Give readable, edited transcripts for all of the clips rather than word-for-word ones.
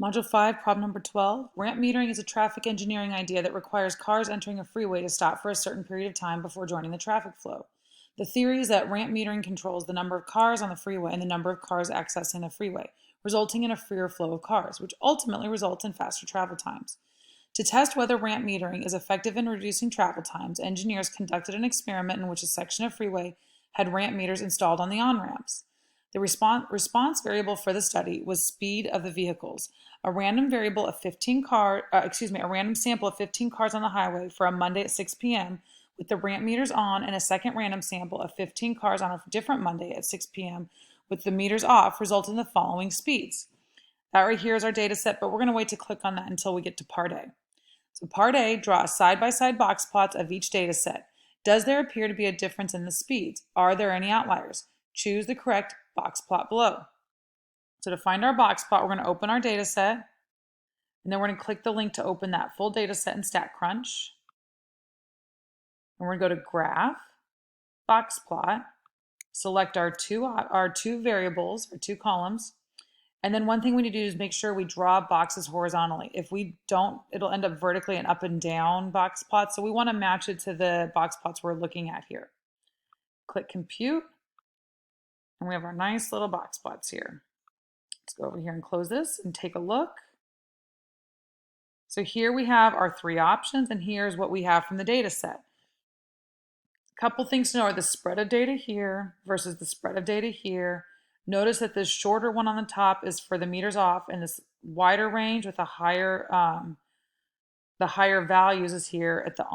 Module 5, problem number 12. Ramp metering is a traffic engineering idea that requires cars entering a freeway to stop for a certain period of time before joining the traffic flow. The theory is that ramp metering controls the number of cars on the freeway and the number of cars accessing the freeway, resulting in a freer flow of cars, which ultimately results in faster travel times. To test whether ramp metering is effective in reducing travel times, engineers conducted an experiment in which a section of freeway had ramp meters installed on the on-ramps. The response variable for the study was speed of the vehicles. A random sample of 15 cars on the highway for a Monday at 6 p.m. with the ramp meters on, and a second random sample of 15 cars on a different Monday at 6 p.m. with the meters off resulted in the following speeds. That right here is our data set, but we're going to wait to click on that until we get to part A. So part A, draw side-by-side box plots of each data set. Does there appear to be a difference in the speeds? Are there any outliers? Choose the correct box plot below. So to find our box plot, we're going to open our data set, and then we're going to click the link to open that full data set in StatCrunch. And we're going to go to Graph, Box Plot, select our two variables, or two columns, and then one thing we need to do is make sure we draw boxes horizontally. If we don't, it'll end up vertically and up and down box plots, so we want to match it to the box plots we're looking at here. Click Compute, and we have our nice little box plots here. Let's go over here and close this and take a look. So here we have our three options, and here's what we have from the data set. A couple things to know are the spread of data here versus the spread of data here. Notice that this shorter one on the top is for the meters off, and this wider range with the higher values is here at the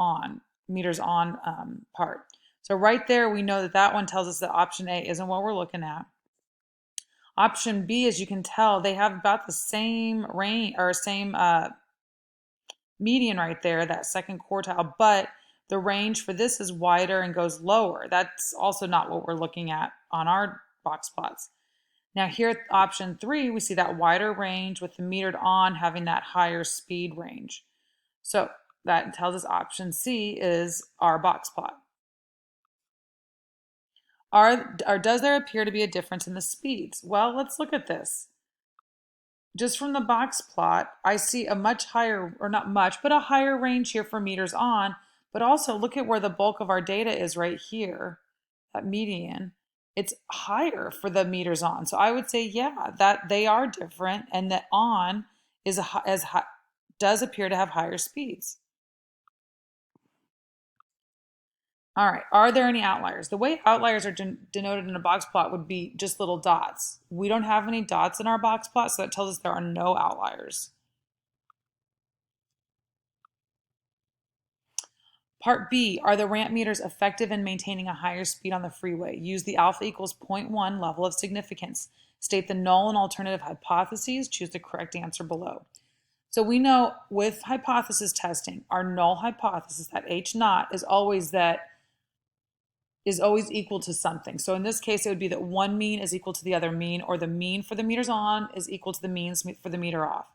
meters on part. So right there, we know that that one tells us that option A isn't what we're looking at. Option B, as you can tell, they have about the same range or same median right there, that second quartile, but the range for this is wider and goes lower. That's also not what we're looking at on our box plots. Now here at option 3, we see that wider range with the metered on having that higher speed range. So that tells us option C is our box plot. Does there appear to be a difference in the speeds? Well, let's look at this. Just from the box plot, I see a much higher, or not much, but a higher range here for meters on, but also look at where the bulk of our data is right here, that median. It's higher for the meters on. So I would say, yeah, that they are different, and that on does appear to have higher speeds. All right, are there any outliers? The way outliers are denoted in a box plot would be just little dots. We don't have any dots in our box plot, so that tells us there are no outliers. Part B, are the ramp meters effective in maintaining a higher speed on the freeway? Use the alpha equals 0.1 level of significance. State the null and alternative hypotheses. Choose the correct answer below. So we know with hypothesis testing, our null hypothesis, that H naught, is always equal to something. So in this case, it would be that one mean is equal to the other mean, or the mean for the meters on is equal to the means for the meter off.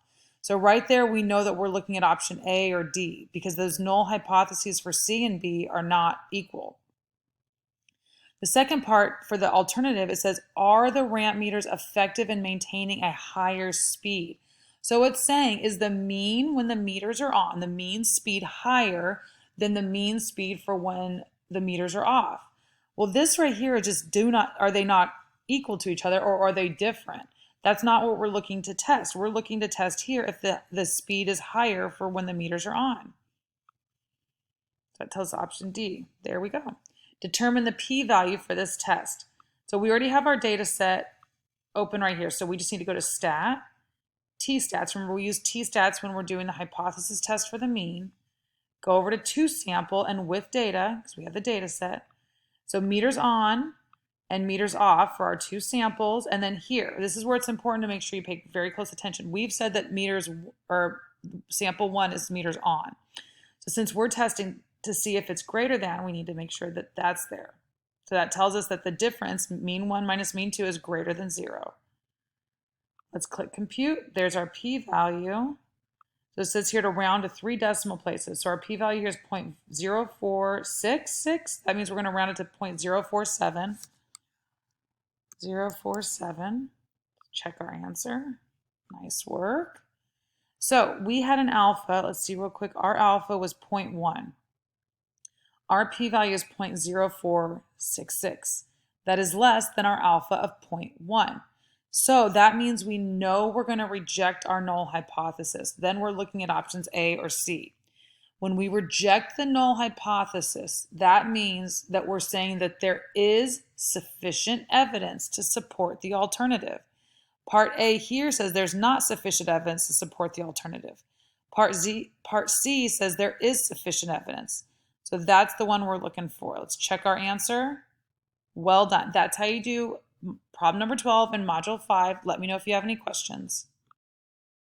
So right there, we know that we're looking at option A or D, because those null hypotheses for C and B are not equal. The second part for the alternative, it says, are the ramp meters effective in maintaining a higher speed? So it's saying, is the mean when the meters are on, the mean speed higher than the mean speed for when the meters are off? Well, this right here is just are they not equal to each other, or are they different? That's not what we're looking to test. We're looking to test here if the speed is higher for when the meters are on. That tells us option D. There we go. Determine the p-value for this test. So we already have our data set open right here. So we just need to go to stat, t-stats. Remember, we use t-stats when we're doing the hypothesis test for the mean. Go over to toSample and with data, because we have the data set. So meters on and meters off for our two samples. And then here, this is where it's important to make sure you pay very close attention. We've said that sample 1 is meters on. So since we're testing to see if it's greater than, we need to make sure that that's there. So that tells us that the difference, mean 1 minus mean 2, is greater than 0. Let's click compute. There's our p-value. So it says here to round to 3 decimal places. So our p-value here is 0.0466. That means we're going to round it to 0.047. 0.047. Check our answer. Nice work. So we had an alpha. Let's see real quick. Our alpha was 0.1. Our p-value is 0.0466. That is less than our alpha of 0.1. So that means we know we're going to reject our null hypothesis. Then we're looking at options A or C. When we reject the null hypothesis, that means that we're saying that there is sufficient evidence to support the alternative. Part A here says there's not sufficient evidence to support the alternative. Part C says there is sufficient evidence. So that's the one we're looking for. Let's check our answer. Well done. That's how you do problem number 12 in module 5. Let me know if you have any questions.